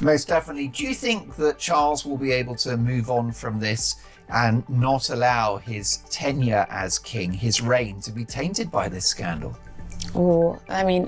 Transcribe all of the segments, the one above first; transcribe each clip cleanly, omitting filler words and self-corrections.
Most definitely. Do you think that Charles will be able to move on from this and not allow his tenure as king, his reign, to be tainted by this scandal? Oh, I mean,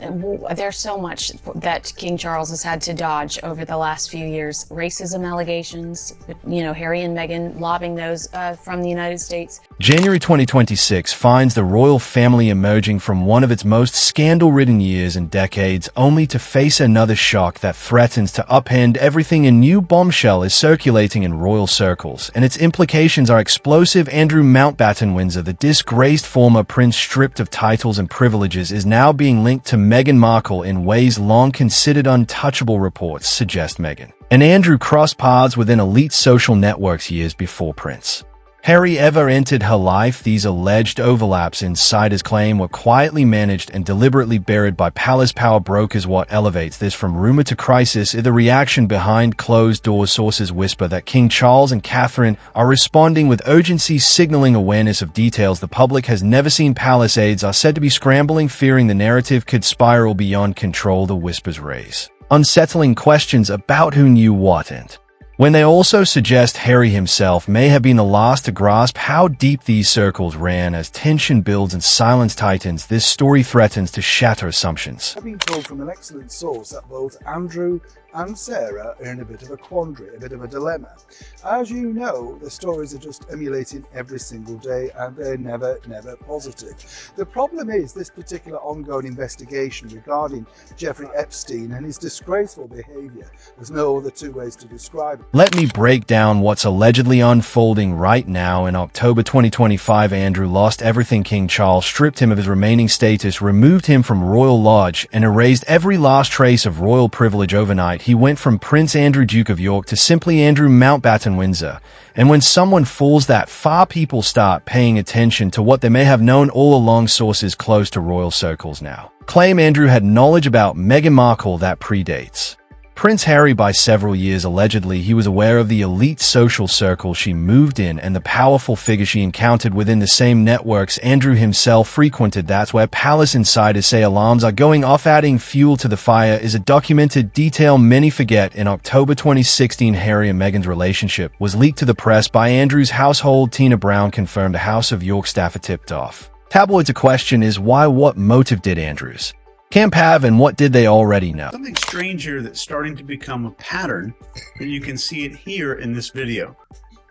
there's so much that King Charles has had to dodge over the last few years. Racism allegations, Harry and Meghan lobbing those from the United States. January 2026 finds the royal family emerging from one of its most scandal-ridden years in decades, only to face another shock that threatens to upend everything. A new bombshell is circulating in royal circles, and its implications are explosive. Andrew Mountbatten Windsor, the disgraced former prince stripped of titles and privileges, is now being linked to Meghan Markle in ways long considered untouchable. Reports suggest Meghan and Andrew crossed paths within elite social networks years before Prince Harry ever entered her life. These alleged overlaps, insiders claim, were quietly managed and deliberately buried by palace power brokers. What elevates this from rumor to crisis is the reaction behind closed doors. Sources whisper that King Charles and Catherine are responding with urgency, signaling awareness of details the public has never seen. Palace aides are said to be scrambling, fearing the narrative could spiral beyond control. The whispers raise unsettling questions about who knew what, and when they also suggest Harry himself may have been the last to grasp how deep these circles ran. As tension builds and silence tightens, this story threatens to shatter assumptions. I've been told from an excellent source that both Andrew and Sarah are in a bit of a quandary, a bit of a dilemma. As you know, the stories are just emulating every single day, and they're never positive. The problem is this particular ongoing investigation regarding Jeffrey Epstein and his disgraceful behavior. There's no other two ways to describe it. Let me break down what's allegedly unfolding right now. In October 2025, Andrew lost everything. King Charles stripped him of his remaining status, removed him from Royal Lodge, and erased every last trace of royal privilege. Overnight, he went from Prince Andrew, Duke of York, to simply Andrew Mountbatten Windsor. And when someone falls that far, people start paying attention to what they may have known all along. Sources close to royal circles now claim Andrew had knowledge about Meghan Markle that predates Prince Harry by several years. Allegedly, he was aware of the elite social circle she moved in and the powerful figures she encountered within the same networks Andrew himself frequented. That's where palace insiders say alarms are going off. Adding fuel to the fire is a documented detail many forget. In October 2016, Harry and Meghan's relationship was leaked to the press by Andrew's household. Tina Brown confirmed a House of York staffer tipped off tabloids. A question is why? What motive did Andrew's camp have, and what did they already know? Something strange here that's starting to become a pattern, and you can see it here in this video.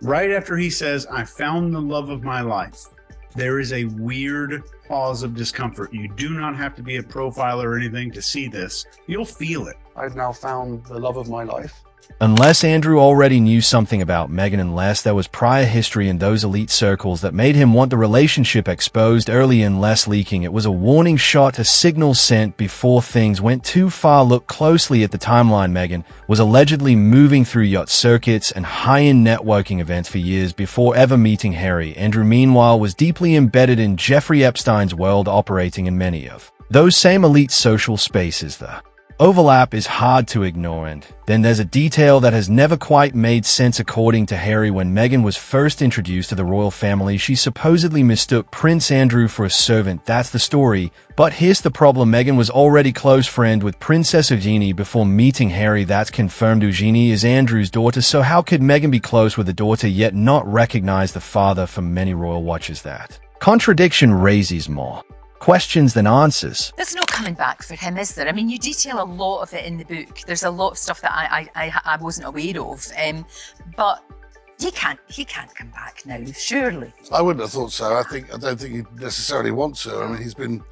Right after he says, "I found the love of my life," there is a weird pause of discomfort. You do not have to be a profiler or anything to see this. You'll feel it. I've now found the love of my life. Unless Andrew already knew something about Meghan, unless there was prior history in those elite circles that made him want the relationship exposed early and less leaking. It was a warning shot, a signal sent before things went too far. Look closely at the timeline. Meghan was allegedly moving through yacht circuits and high-end networking events for years before ever meeting Harry. Andrew, meanwhile, was deeply embedded in Jeffrey Epstein's world, operating in many of those same elite social spaces. The overlap is hard to ignore, and then there's a detail that has never quite made sense. According to Harry, when Meghan was first introduced to the royal family, she supposedly mistook Prince Andrew for a servant. That's the story, but here's the problem. Meghan was already close friend with Princess Eugenie before meeting Harry. That's confirmed. Eugenie is Andrew's daughter, so how could Meghan be close with the daughter yet not recognize the father? For many royal watchers, that contradiction raises more questions than answers. There's no coming back for him, is there? I mean, you detail a lot of it in the book. There's a lot of stuff that I wasn't aware of, but he can't come back now, surely. I wouldn't have thought so. I don't think he'd necessarily want to. I mean, he's been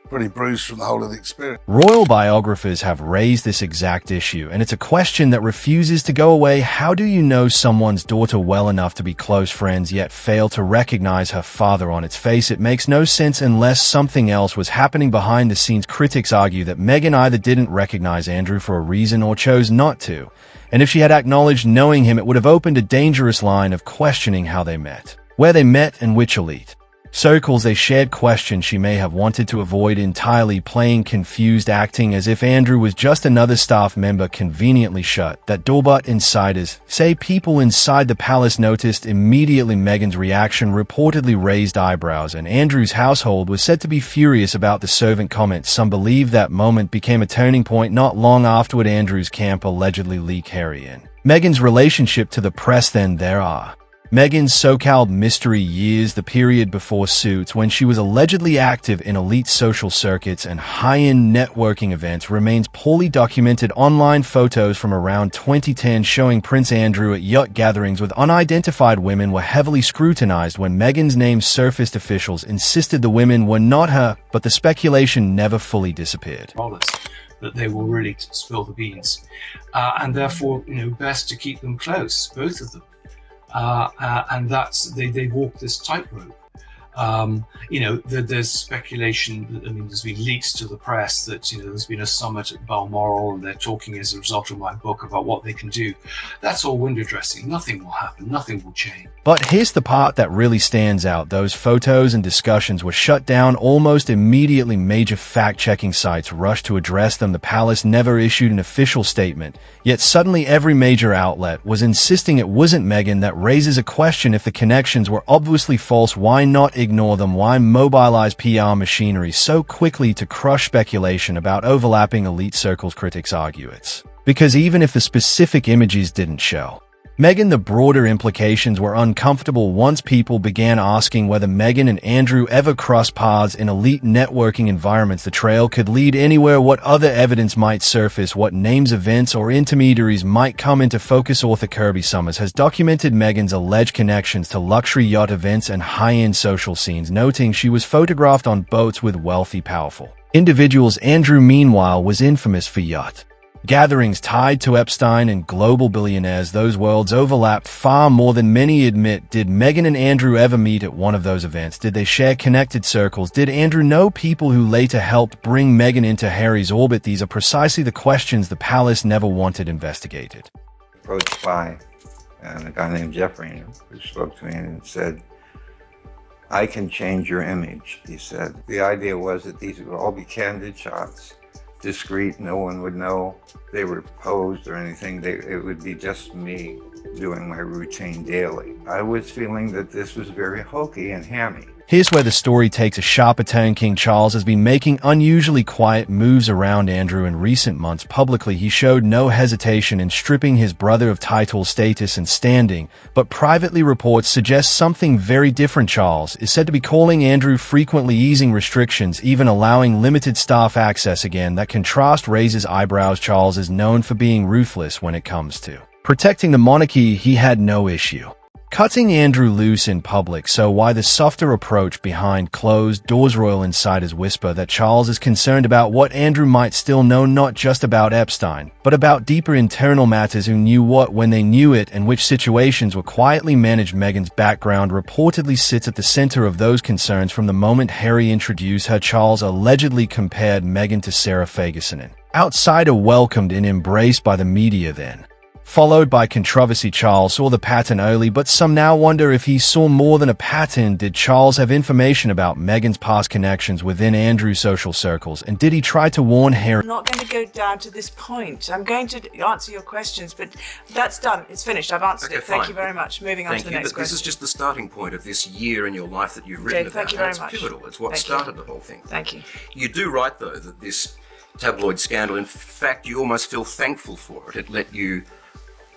pretty bruised from the whole of the experience. Royal biographers have raised this exact issue, and it's a question that refuses to go away. How do you know someone's daughter well enough to be close friends yet fail to recognize her father? On its face, it makes no sense unless something else was happening behind the scenes. Critics argue that Meghan either didn't recognize Andrew for a reason or chose not to, and if she had acknowledged knowing him, it would have opened a dangerous line of questioning how they met, where they met, and which elite circles they shared questions she may have wanted to avoid entirely, playing confused, acting as if Andrew was just another staff member conveniently shut that door. But insiders say people inside the palace noticed immediately. Meghan's reaction reportedly raised eyebrows, and Andrew's household was said to be furious about the servant comments. Some believe that moment became a turning point. Not long afterward, Andrew's camp allegedly leaked Harry and Meghan's relationship to the press. Then there are Meghan's so-called mystery years, the period before Suits when she was allegedly active in elite social circuits and high-end networking events, remains poorly documented. Online photos from around 2010 showing Prince Andrew at yacht gatherings with unidentified women were heavily scrutinized. When Meghan's name surfaced, officials insisted the women were not her, but the speculation never fully disappeared. That they will really spill the beans, and therefore, best to keep them close, both of them. And that's they walk this tightrope. There's speculation. There's been leaks to the press that there's been a summit at Balmoral, and they're talking as a result of my book about what they can do. That's all window dressing. Nothing will happen. Nothing will change. But here's the part that really stands out. Those photos and discussions were shut down almost immediately. Major fact-checking sites rushed to address them. The palace never issued an official statement, yet suddenly every major outlet was insisting it wasn't Meghan. That raises a question. If the connections were obviously false, why not ignore them? Why mobilize PR machinery so quickly to crush speculation about overlapping elite circles? Critics argue it's because even if the specific images didn't show Meghan, the broader implications were uncomfortable. Once people began asking whether Meghan and Andrew ever crossed paths in elite networking environments, the trail could lead anywhere. What other evidence might surface? What names, events, or intermediaries might come into focus? Author Kirby Summers has documented Meghan's alleged connections to luxury yacht events and high-end social scenes, noting she was photographed on boats with wealthy, powerful individuals. Andrew, meanwhile, was infamous for yacht gatherings tied to Epstein and global billionaires. Those worlds overlapped far more than many admit. Did Meghan and Andrew ever meet at one of those events? Did they share connected circles? Did Andrew know people who later helped bring Meghan into Harry's orbit? These are precisely the questions the palace never wanted investigated. Approached by a guy named Jeffrey who spoke to me and said, "I can change your image," he said. The idea was that these would all be candid shots, discreet, no one would know they were posed or anything. It would be just me doing my routine daily. I was feeling that this was very hokey and hammy. Here's where the story takes a sharper turn. King Charles has been making unusually quiet moves around Andrew in recent months. Publicly, he showed no hesitation in stripping his brother of title, status, and standing, but privately reports suggest something very different. Charles is said to be calling Andrew frequently, easing restrictions, even allowing limited staff access. Again, that contrast raises eyebrows. Charles is known for being ruthless when it comes to protecting the monarchy. He had no issue cutting Andrew loose in public. So why the softer approach behind closed doors? Royal insiders whisper that Charles is concerned about what Andrew might still know, not just about Epstein, but about deeper internal matters. Who knew what, when they knew it, and which situations were quietly managed? Meghan's background reportedly sits at the center of those concerns. From the moment Harry introduced her, Charles allegedly compared Meghan to Sarah Ferguson, an outsider welcomed and embraced by the media, then followed by controversy. Charles saw the pattern early, but some now wonder if he saw more than a pattern. Did Charles have information about Meghan's past connections within Andrew's social circles, and did he try to warn Harry? I'm not going to go down to this point. I'm going to answer your questions, but that's done. It's finished. I've answered it. Thank you very much. Moving on to the next question. This is just the starting point of this year in your life that you've written about. Thank you very much. It's pivotal. It's what started the whole thing. Thank you. You do write, though, that this tabloid scandal, in fact, you almost feel thankful for it. It let you,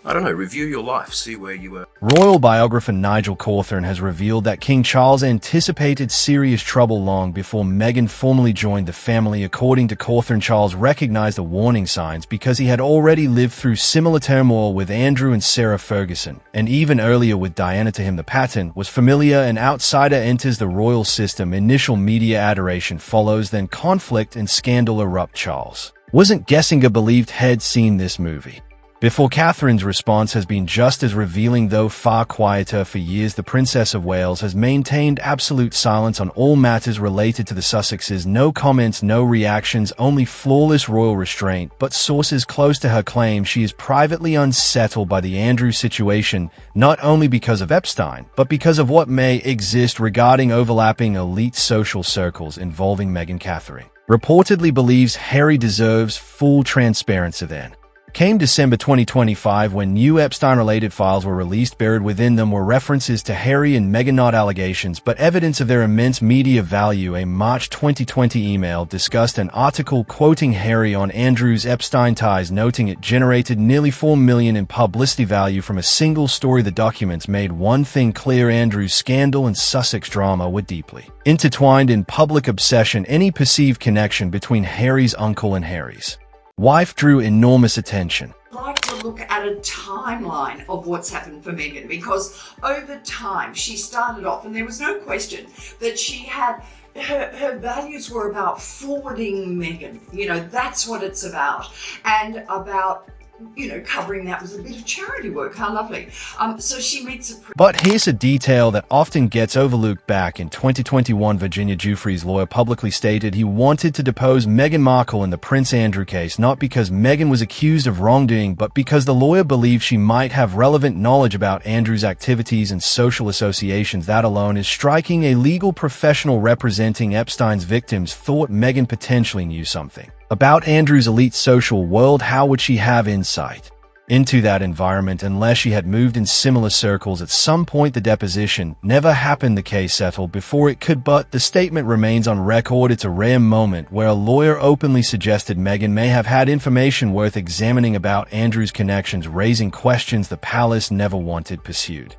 review your life, see where you were. Royal biographer Nigel Cawthorne has revealed that King Charles anticipated serious trouble long before Meghan formally joined the family. According to Cawthorne, Charles recognized the warning signs because he had already lived through similar turmoil with Andrew and Sarah Ferguson, and even earlier with Diana. To him, the pattern was familiar. An outsider enters the royal system, initial media adoration follows, then conflict and scandal erupt. Charles wasn't guessing. A believed had seen this movie Before Catherine's response has been just as revealing, though far quieter. For years, the Princess of Wales has maintained absolute silence on all matters related to the Sussexes. No comments, no reactions, only flawless royal restraint. But sources close to her claim she is privately unsettled by the Andrew situation, not only because of Epstein, but because of what may exist regarding overlapping elite social circles involving Meghan. Catherine reportedly believes Harry deserves full transparency. Then came December 2025 when new Epstein-related files were released. Buried within them were references to Harry and Meghan, not allegations, but evidence of their immense media value. A March 2020 email discussed an article quoting Harry on Andrew's Epstein ties, noting it generated nearly $4 million in publicity value from a single story. The documents made one thing clear: Andrew's scandal and Sussex drama were deeply intertwined in public obsession. Any perceived connection between Harry's uncle and Harry's wife drew enormous attention. I'd like to look at a timeline of what's happened for Meghan, because over time she started off, and there was no question that she had her values were about forwarding Meghan. You know, that's what it's about, and about, you know, covering that with a bit of charity work. How lovely. So she meets a... But here's a detail that often gets overlooked. Back in 2021, Virginia Giuffre's lawyer publicly stated he wanted to depose Meghan Markle in the Prince Andrew case, not because Meghan was accused of wrongdoing, but because the lawyer believed she might have relevant knowledge about Andrew's activities and social associations. That alone is striking. A legal professional representing Epstein's victims thought Meghan potentially knew something about Andrew's elite social world. How would she have insight into that environment unless she had moved in similar circles at some point? The deposition never happened, the case settled before it could, but the statement remains on record. It's a rare moment where a lawyer openly suggested Meghan may have had information worth examining about Andrew's connections, raising questions the palace never wanted pursued.